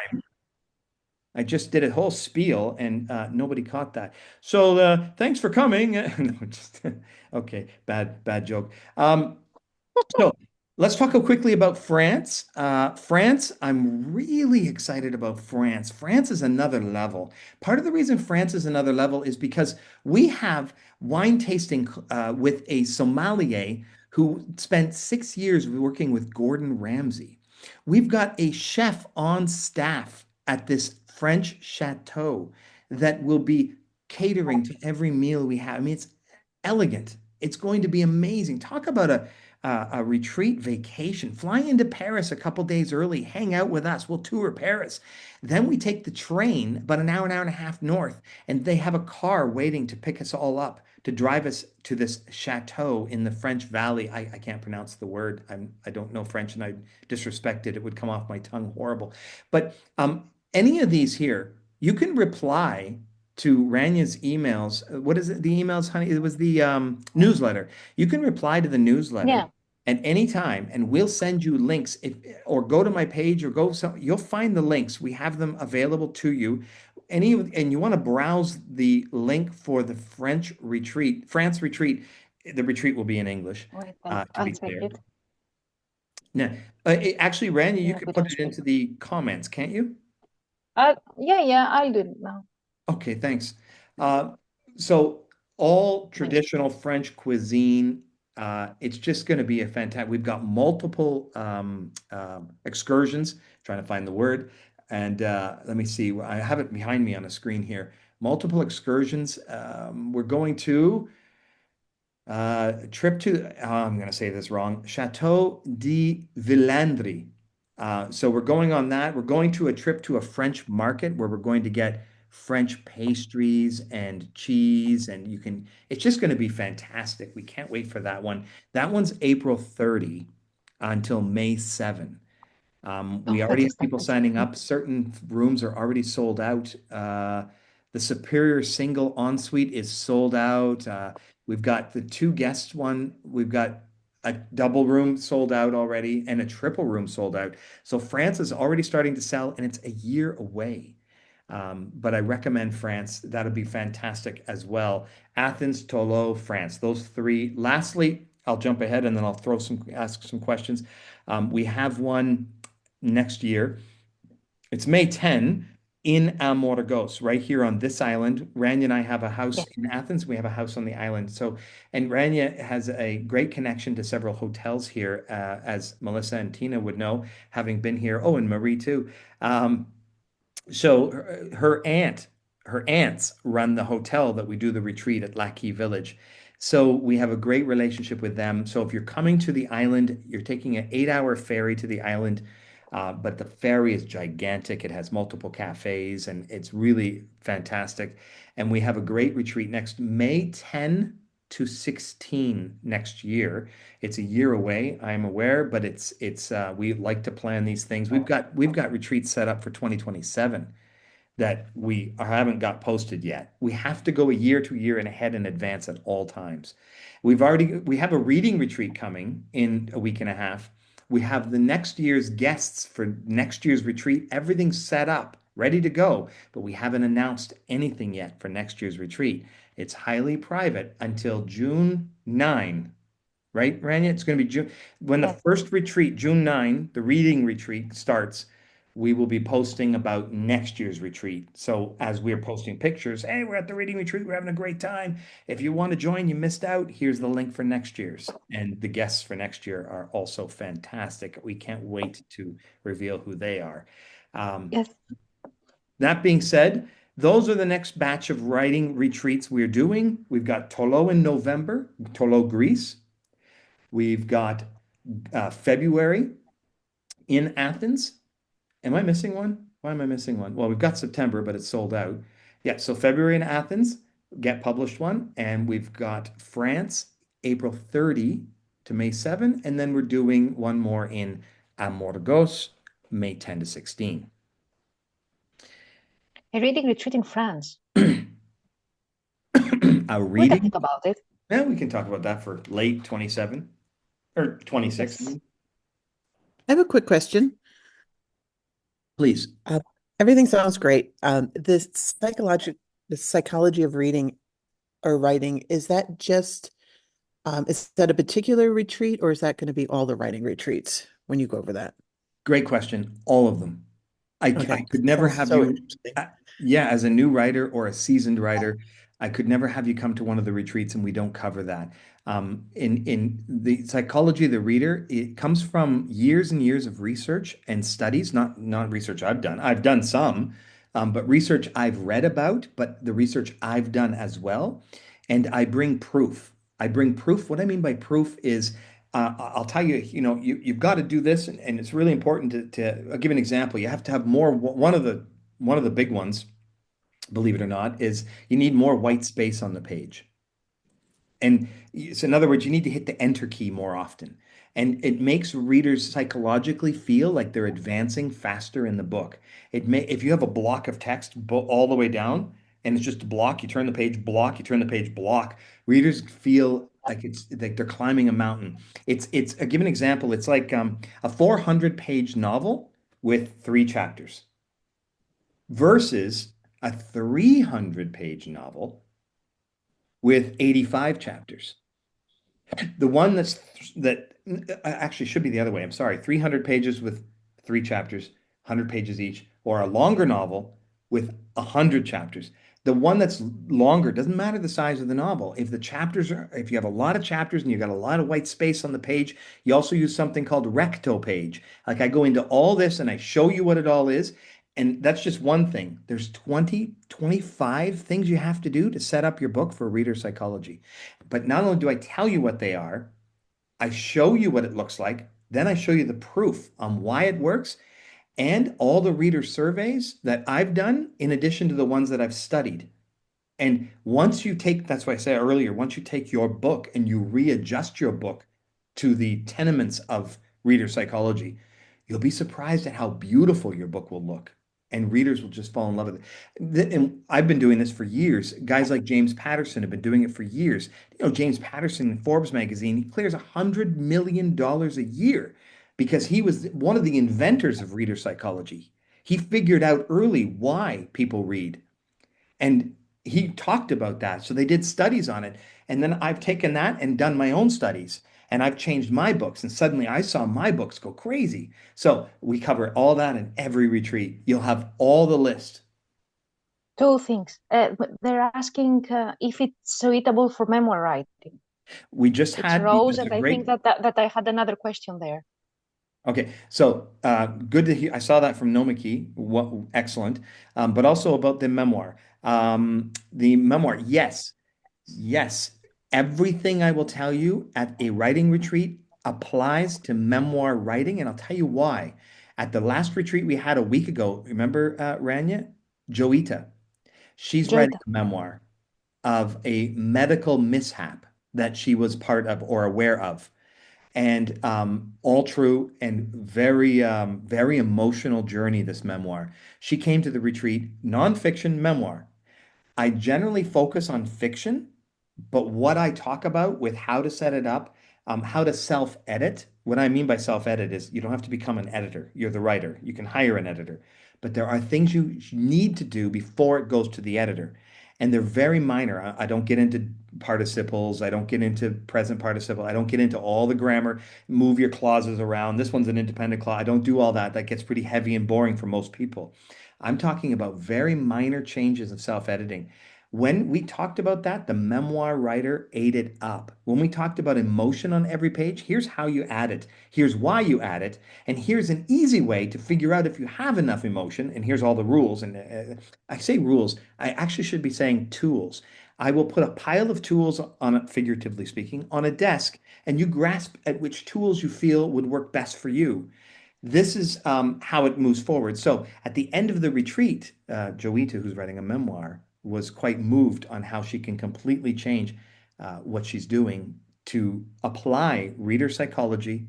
time. I just did a whole spiel and nobody caught that. So thanks for coming. No, okay, bad joke. So let's talk quickly about France. France, I'm really excited about France. France is another level. Part of the reason France is another level is because we have wine tasting with a sommelier who spent 6 years working with Gordon Ramsay. We've got a chef on staff at this French chateau that will be catering to every meal we have. I mean, it's elegant. It's going to be amazing. Talk about a retreat vacation. Fly into Paris a couple days early, hang out with us. We'll tour Paris. Then we take the train about an hour and a half north, and they have a car waiting to pick us all up to drive us to this chateau in the French Valley. I can't pronounce the word. I don't know French, and I disrespect it. It would come off my tongue horrible. But any of these here, you can reply to Rania's emails. What is it? The emails, honey? It was the newsletter. You can reply to the newsletter Yeah. at any time, and we'll send you links. If or go to my page or you'll find the links. We have them available to you. And you want to browse the link for the French retreat, France retreat. The retreat will be in English, Wait, to I'll be check clear. it. Now, actually, Rania, you Yeah, can we put don't it speak. into the comments, can't you? Yeah, I'll do it now. Okay, thanks. Uh, so all Yes. traditional French cuisine, it's just going to be a fantastic. We've got multiple excursions, trying to find the word, and let me see. I have it behind me on a screen here. Multiple excursions. We're going to a trip to, I'm going to say this wrong, Chateau de Villandry. So we're going on that. We're going to a trip to a French market where we're going to get French pastries and cheese, and it's just going to be fantastic. We can't wait for that one. That one's April 30 until May 7. We Oh, already that's have people expensive. signing up. Certain rooms are already sold out. The Superior Single Ensuite is sold out. We've got the two guests one. We've got a double room sold out already and a triple room sold out. So France is already starting to sell, and it's a year away. But I recommend France. That'll be fantastic as well. Athens, Tolo, France. Those three. Lastly, I'll jump ahead and then I'll ask some questions. We have one next year. It's May 10 in Amorgos, right here on this island. Rania and I have a house Yes. in Athens. We have a house on the island. So, and Rania has a great connection to several hotels here, as Melissa and Tina would know, having been here. Oh, and Marie too. Um, so her aunts run the hotel that we do the retreat at Lackey Village. So we have a great relationship with them. So if you're coming to the island, you're taking an 8-hour ferry to the island, but the ferry is gigantic. It has multiple cafes and it's really fantastic. And we have a great retreat next May 10 to 16 next year. It's a year away, I'm aware, but it's we like to plan these things. We've got retreats set up for 2027 that we haven't got posted yet. We have to go a year to a year and ahead in advance at all times. We have a reading retreat coming in a week and a half. We have the next year's guests for next year's retreat. Everything's set up, ready to go, but we haven't announced anything yet for next year's retreat. It's highly private until June 9, right, Rania? It's going to be June. When the Yes. first retreat, June 9, the reading retreat starts, we will be posting about next year's retreat. So as we're posting pictures, hey, we're at the reading retreat, we're having a great time. If you want to join, you missed out, here's the link for next year's. And the guests for next year are also fantastic. We can't wait to reveal who they are. Um, Yes. that being said, those are the next batch of writing retreats we're doing. We've got Tolo in November, Tolo, Greece. We've got February in Athens. Am I missing one? Why am I missing one? Well, we've got September, but it's sold out. Yeah, so February in Athens, get published one. And we've got France, April 30 to May 7. And then we're doing one more in Amorgos, May 10 to 16. A reading retreat in France. A We can reading? think about it. Yeah, we can talk about that for late 27 or 26. I Yes. mean. I have a quick question. Please. Uh, Everything sounds great. The psychology of reading or writing, is that is that a particular retreat or is that going to be all the writing retreats when you go over that? Great question. All of them. I Okay. could never Sounds have so you, interesting. yeah, as a new writer or a seasoned writer, I could never have you come to one of the retreats and we don't cover that. In the psychology of the reader, it comes from years and years of research and studies, not research I've done. I've done some, but research I've read about, but the research I've done as well. And I bring proof. I bring proof. What I mean by proof is I'll tell you, you've got to do this, and it's really important I'll give an example. You have to have more. One of the big ones, believe it or not, is you need more white space on the page. And so in other words, you need to hit the enter key more often. And it makes readers psychologically feel like they're advancing faster in the book. If you have a block of text all the way down and it's just a block, you turn the page, block, you turn the page, block, readers feel like it's like they're climbing a mountain. I give an example. It's like a 400-page novel with 3 chapters versus a 300-page novel with 85 chapters. The one that actually should be the other way. I'm sorry. 300 pages with 3 chapters, 100 pages each, or a longer novel with 100 chapters. The one that's longer doesn't matter the size of the novel. If you have a lot of chapters and you've got a lot of white space on the page, you also use something called recto page. Like I go into all this and I show you what it all is. And that's just one thing. There's 20, 25 things you have to do to set up your book for reader psychology. But not only do I tell you what they are, I show you what it looks like. Then I show you the proof on why it works and all the reader surveys that I've done, in addition to the ones that I've studied. And that's why I said earlier, once you take your book and you readjust your book to the tenements of reader psychology, you'll be surprised at how beautiful your book will look. And readers will just fall in love with it. And I've been doing this for years. Guys like James Patterson have been doing it for years. James Patterson in Forbes magazine, he clears $100 million a year because he was one of the inventors of reader psychology. He figured out early why people read. And he talked about that. So they did studies on it. And then I've taken that and done my own studies. And I've changed my books. And suddenly I saw my books go crazy. So we cover all that in every retreat. You'll have all the list. Two things. But they're asking if it's suitable for memoir writing. We just It's had, Rose, that's a and I think great, that I had another question there. okay. So good to hear. I saw that from Nomiki. What, excellent. But also about the memoir. The memoir, yes. Yes, everything I will tell you at a writing retreat applies to memoir writing, and I'll tell you why. At the last retreat we had a week ago, remember Rania? Joita. She's writing Joita. a memoir of a medical mishap that she was part of or aware of. And all true and very emotional journey, this memoir. She came to the retreat, nonfiction memoir. I generally focus on fiction, but what I talk about with how to set it up, how to self-edit. What I mean by self-edit is you don't have to become an editor. You're the writer. You can hire an editor. But there are things you need to do before it goes to the editor. And they're very minor. I don't get into participles. I don't get into present participle. I don't get into all the grammar. Move your clauses around. This one's an independent clause. I don't do all that. That gets pretty heavy and boring for most people. I'm talking about very minor changes of self-editing. When we talked about that, the memoir writer ate it up. When we talked about emotion on every page, here's how you add it. Here's why you add it. And here's an easy way to figure out if you have enough emotion. And here's all the rules. And I say rules, I actually should be saying tools. I will put a pile of tools on it, figuratively speaking, on a desk, and you grasp at which tools you feel would work best for you. This is how it moves forward. So at the end of the retreat, Joita, who's writing a memoir, was quite moved on how she can completely change what she's doing to apply reader psychology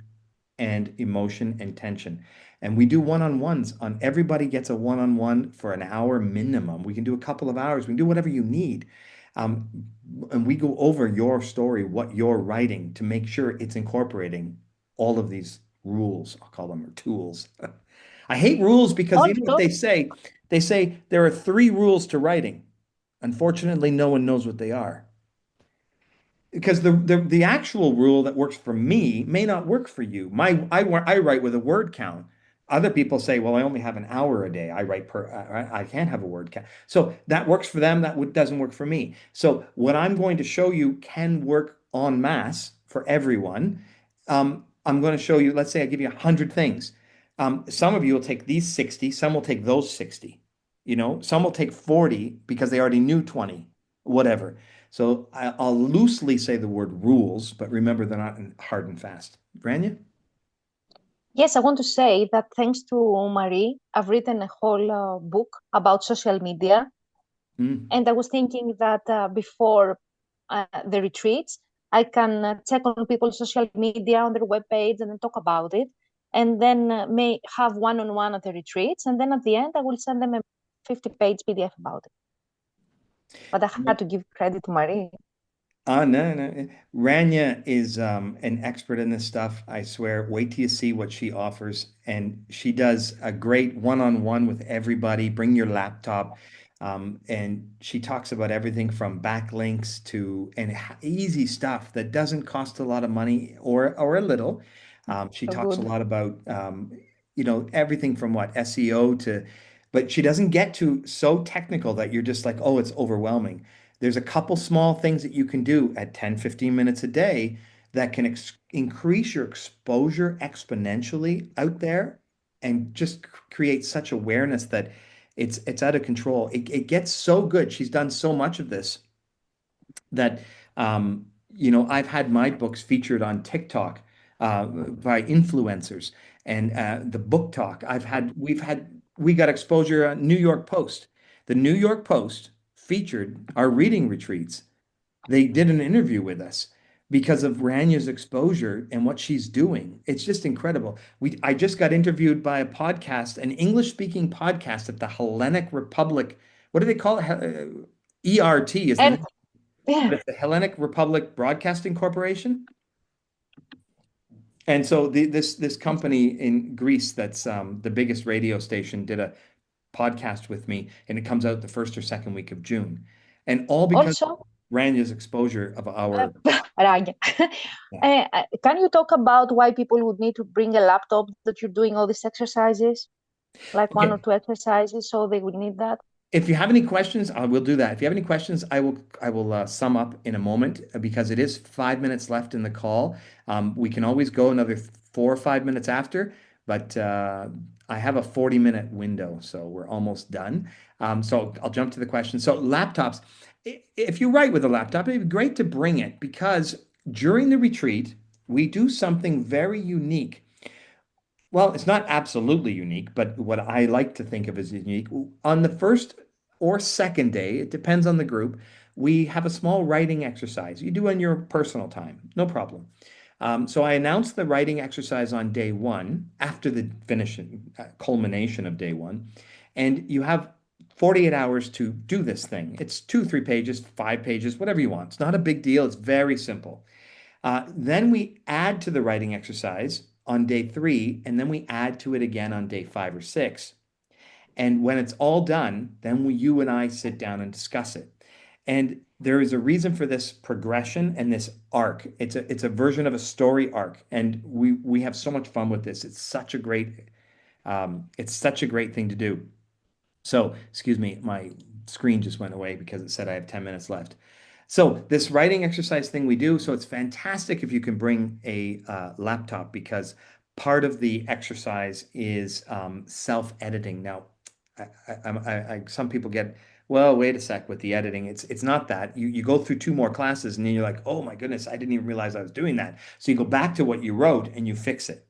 and emotion and tension. And we do one-on-ones on everybody gets a one-on-one for an hour minimum. We can do a couple of hours. We can do whatever you need. Um, and we go over your story, what you're writing to make sure it's incorporating all of these rules, I'll call them, or tools. I hate rules because you know what Also, they say? They say there are three rules to writing. Unfortunately, no one knows what they are. Because the actual rule that works for me may not work for you. I write with a word count. Other people say, well, I only have an hour a day. I write per I can't have a word count. So that works for them. Doesn't work for me. So what I'm going to show you can work en masse for everyone. I'm going to show you, let's say I give you 100 things. Some of you will take these 60, some will take those 60. You know, some will take 40 because they already knew 20, whatever. So I'll loosely say the word rules, but remember they're not hard and fast. Rania? yes, I want to say that thanks to Marie, I've written a whole book about social media. Mm. And I was thinking that before the retreats, I can check on people's social media on their webpage and then talk about it. And then may have one-on-one at the retreats. And then at the end, I will send them a 50-page PDF about it. But I had to give credit to Marie. No, no. Rania is an expert in this stuff. I swear. Wait till you see what she offers. And she does a great one-on-one with everybody. Bring your laptop. And she talks about everything from backlinks to easy stuff that doesn't cost a lot of money or a little. She So talks a good. lot about everything from what SEO to, but she doesn't get to so technical that you're just like, oh, it's overwhelming. There's a couple small things that you can do at 10, 15 minutes a day that can increase your exposure exponentially out there and just create such awareness that it's out of control. It gets so good. She's done so much of this that I've had my books featured on TikTok by influencers and the book talk. We got exposure on New York Post. The New York Post featured our reading retreats. They did an interview with us because of Ranya's exposure and what she's doing. It's just incredible. I just got interviewed by a podcast, an English-speaking podcast at the Hellenic Republic. What do they call it? ERT is the And name, yeah, but it's the Hellenic Republic Broadcasting Corporation. And so this company in Greece that's the biggest radio station did a podcast with me, and it comes out the first or second week of June. And all because also, Ranya's exposure of our Rania, yeah. can you talk about why people would need to bring a laptop that you're doing all these exercises, like one or Okay. two exercises, so they would need that? If you have any questions, I will do that. If you have any questions, I will sum up in a moment because it is 5 minutes left in the call. We can always go another 4 or 5 minutes after, but I have a 40-minute window, so we're almost done. So I'll jump to the question. So laptops, if you write with a laptop, it'd be great to bring it because during the retreat, we do something very unique. Well, it's not absolutely unique, but what I like to think of as unique, on the first or second day, it depends on the group, we have a small writing exercise you do on your personal time, no problem. So I announced the writing exercise on day one after the finishing culmination of day one, and you have 48 hours to do this thing. It's 2, 3 pages, 5 pages, whatever you want. It's not a big deal. It's very simple. Then we add to the writing exercise on day three, and then we add to it again on day 5 or 6. And when it's all done, then you and I sit down and discuss it. And there is a reason for this progression and this arc. It's a version of a story arc, and we have so much fun with this. It's such a great thing to do. So, excuse me, my screen just went away because it said I have 10 minutes left. So this writing exercise thing we do, so it's fantastic if you can bring a laptop because part of the exercise is self-editing. Now, some people get, well, wait a sec with the editing. It's not that. You go through two more classes and then you're like, oh my goodness, I didn't even realize I was doing that. So you go back to what you wrote and you fix it.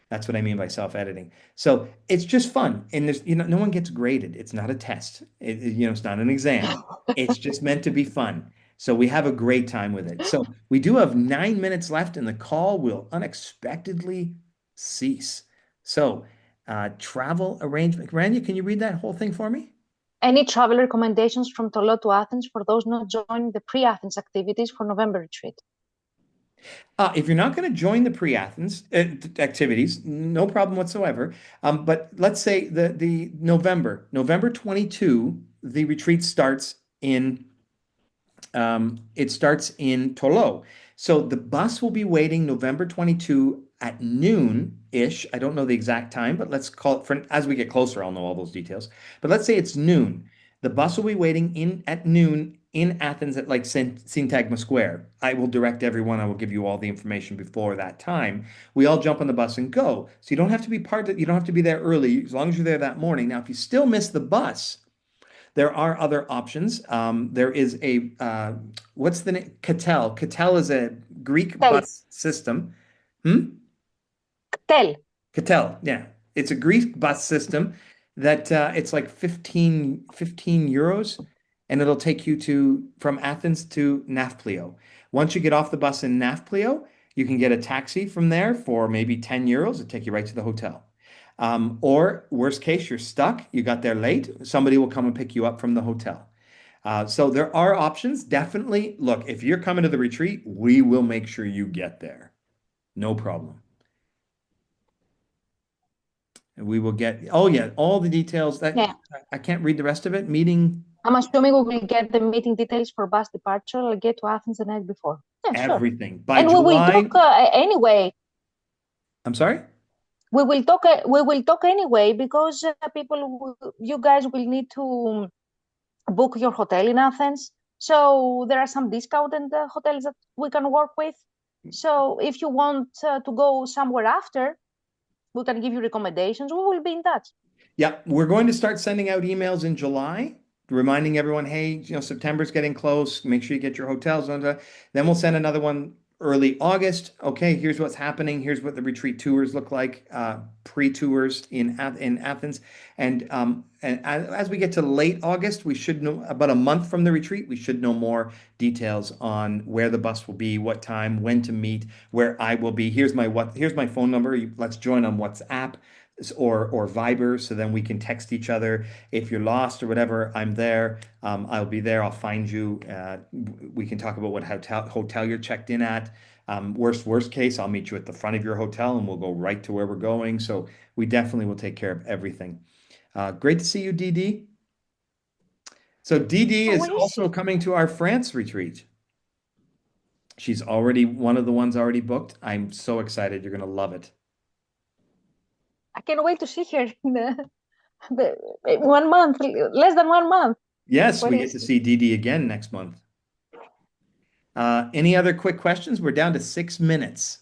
That's what I mean by self-editing. So it's just fun. And no one gets graded. It's not a test. It's not an exam. It's just meant to be fun. So we have a great time with it. So we do have 9 minutes left and the call will unexpectedly cease. So travel arrangement. Rania, can you read that whole thing for me? Any travel recommendations from Tolo to Athens for those not joining the pre-Athens activities for November retreat? If you're not going to join the pre-Athens activities, no problem whatsoever. But let's say the November 22, the retreat starts in it starts in Tolo. So the bus will be waiting November 22 at noon-ish. I don't know the exact time, but let's call it for as we get closer, I'll know all those details. But let's say it's noon. The bus will be waiting in at noon in Athens at like Syntagma Square. I will direct everyone. I will give you all the information before that time. We all jump on the bus and go. So you don't have to be you don't have to be there early as long as you're there that morning. Now, if you still miss the bus, there are other options. There is a what's the name? Catel. Catel is a Greek Tel, bus system. Hmm? tel. Catel, yeah. It's a Greek bus system that it's like 15 euros and it'll take you to from Athens to Nafplio. Once you get off the bus in Nafplio, you can get a taxi from there for maybe 10 euros. It'll take you right to the hotel. Or worst case, you're stuck, you got there late, somebody will come and pick you up from the hotel. So there are options. Definitely, look, if you're coming to the retreat, we will make sure you get there. No problem. And we will get, oh yeah, all the details that Yeah, I can't read the rest of it. Meeting I'm assuming we will get the meeting details for bus departure. I'll get to Athens the night before. Yeah, sure. everything by And we will talk July. anyway. I'm sorry? We will talk. We will talk anyway because you guys will need to book your hotel in Athens. So there are some discounted hotels that we can work with. So if you want to go somewhere after, we can give you recommendations. We will be in touch. Yeah, we're going to start sending out emails in July, reminding everyone, hey, September's getting close. Make sure you get your hotels on. Then we'll send another one early August. Okay, here's what's happening. Here's what the retreat tours look like, pre-tours in Athens. And as we get to late August, we should know about a month from the retreat. We should know more details on where the bus will be, what time, when to meet, where I will be. Here's my phone number. Let's join on WhatsApp or Viber, so then we can text each other. If you're lost or whatever, I'm there. I'll be there. I'll find you. We can talk about what hotel you're checked in at. Worst case, I'll meet you at the front of your hotel and we'll go right to where we're going. So we definitely will take care of everything. Great to see you, DD. So DD No is worries. also coming to our France retreat. She's already one of the ones already booked. I'm so excited. You're going to love it. I can't wait to see her in 1 month, less than 1 month. Yes, What we get is to it? see DD again next month. Any other quick questions? We're down to 6 minutes.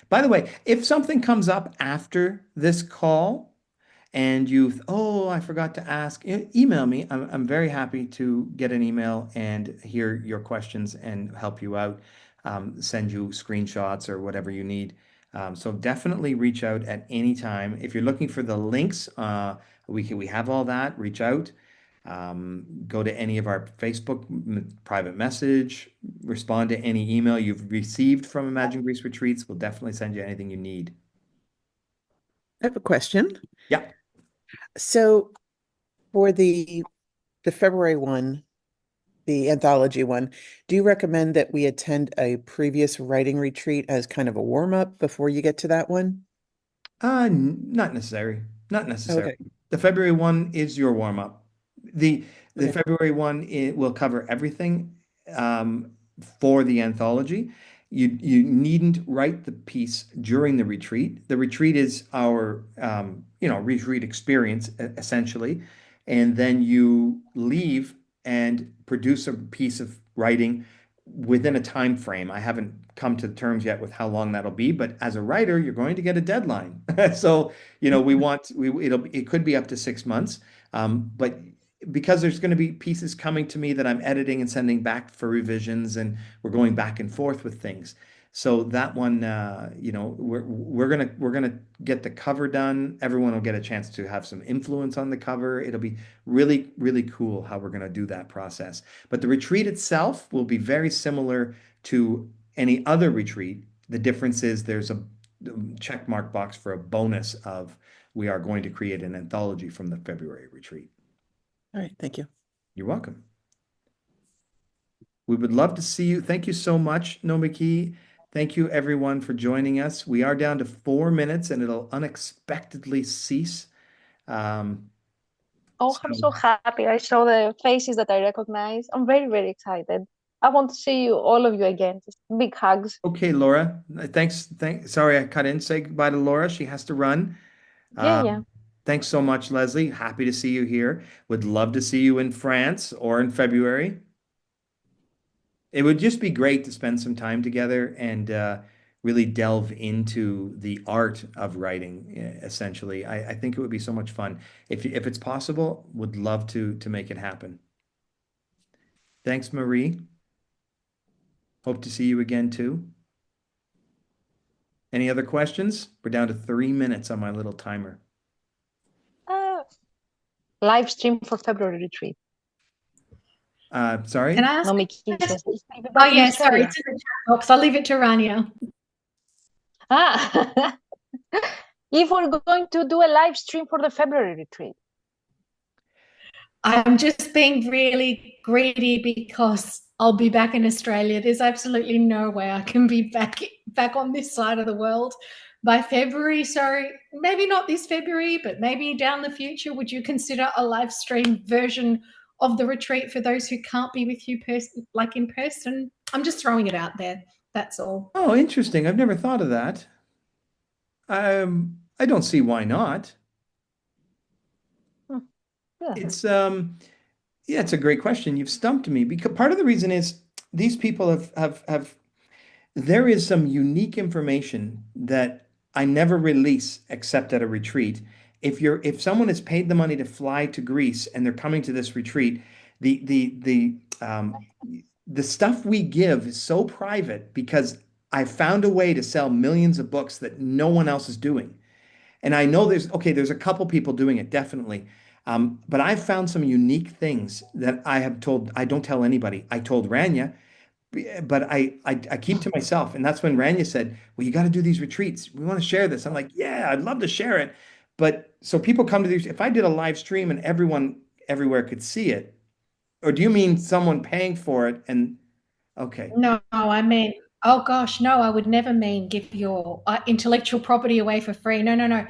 By the way, if something comes up after this call and oh, I forgot to ask, email me. I'm very happy to get an email and hear your questions and help you out, send you screenshots or whatever you need. So definitely reach out at any time. If you're looking for the links, we have all that. Reach out. Go to any of our Facebook private message, respond to any email you've received from Imagine Greece Retreats. We'll definitely send you anything you need. I have a question. Yeah. So for the February one, the anthology one, do you recommend that we attend a previous writing retreat as kind of a warm-up before you get to that one? Not necessary. Not necessary. Okay. The February one is your warm up. The the Okay. February one it will cover everything um, for the anthology. You needn't write the piece during the retreat. The retreat is our retreat experience essentially, and then you leave and produce a piece of writing within a time frame. I haven't come to terms yet with how long that'll be, but as a writer, you're going to get a deadline. So, it could be up to 6 months. But because there's going to be pieces coming to me that I'm editing and sending back for revisions, and we're going back and forth with things. So that one, we're gonna get the cover done. Everyone will get a chance to have some influence on the cover. It'll be really, really cool how we're gonna do that process. But the retreat itself will be very similar to any other retreat. The difference is there's a check mark box for a bonus of we are going to create an anthology from the February retreat. All right. Thank you. You're welcome. We would love to see you. Thank you so much, Nomiki. Thank you, everyone, for joining us. We are down to 4 minutes and it'll unexpectedly cease. Um, Oh, so, I'm so happy. I saw the faces that I recognize. I'm very, very excited. I want to see you, all of you again. Just big hugs. okay, Laura, sorry I cut in. Say goodbye to Laura. She has to run. Yeah, yeah. Um, thanks so much, Leslie. Happy to see you here. Would love to see you in France or in February. It would just be great to spend some time together and really delve into the art of writing, essentially. I think it would be so much fun. If it's possible, would love to make it happen. Thanks, Marie. Hope to see you again too. Any other questions? We're down to 3 minutes on my little timer. Uh, Live stream for February retreat. Sorry? Can I ask No a me kisses. question? I'll be Oh, back in yeah, sorry, Australia. it's in the chat box. I'll leave it to Rania. Ah, if we're going to do a live stream for the February retreat. I'm just being really greedy because I'll be back in Australia. There's absolutely no way I can be back on this side of the world by February. So maybe not this February, but maybe down the future. Would you consider a live stream version of the retreat for those who can't be with you in person? I'm just throwing it out there. That's all. Oh, interesting. I've never thought of that. I don't see why not. Hmm, yeah. It's Yeah, it's a great question. You've stumped me because part of the reason is these people have there is some unique information that I never release except at a retreat. If someone has paid the money to fly to Greece and they're coming to this retreat, the stuff we give is so private because I found a way to sell millions of books that no one else is doing. And I know there's a couple people doing it, definitely. But I've found some unique things that I don't tell anybody. I told Rania, but I keep to myself. And that's when Rania said, well, you got to do these retreats. We want to share this. I'm like, yeah, I'd love to share it. But so people come to these, if I did a live stream and everyone everywhere could see it, or do you mean someone paying for it? And okay. No, I mean, oh gosh, no, I would never mean give your intellectual property away for free. No, no, no.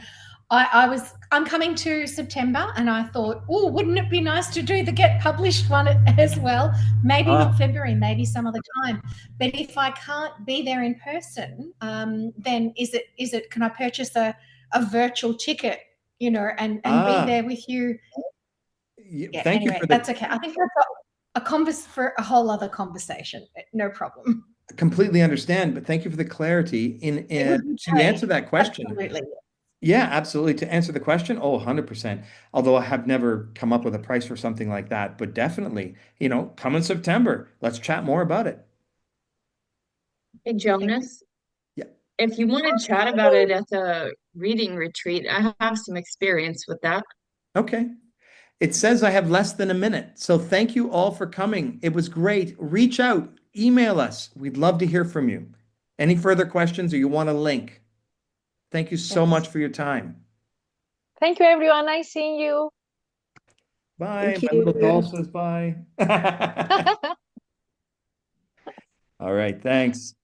I'm coming to September and I thought, oh, wouldn't it be nice to do the get published one as well? Maybe Ah, not February, maybe some other time. But if I can't be there in person, then can I purchase a virtual ticket, and be ah, there with you? Yeah, thank you anyway, for that's okay. I think that's for a whole other conversation. No problem. completely understand, but thank you for the clarity It would be to answer paid. that question. Absolutely. Yeah, absolutely. To answer the question, oh, 100%. Although I have never come up with a price for something like that, but definitely, come in September. Let's chat more about it. Hey, Thank you. Jonas, Yeah. if you want to chat about it at the reading retreat, I have some experience with that. Okay. It says I have less than a minute. So thank you all for coming. It was great. Reach out, email us. We'd love to hear from you. Any further questions or you want a link? Thank you so Yes. much for your time. Thank you, everyone. Nice seeing you. Bye. Thank My little doll you. says bye. All right. Thanks.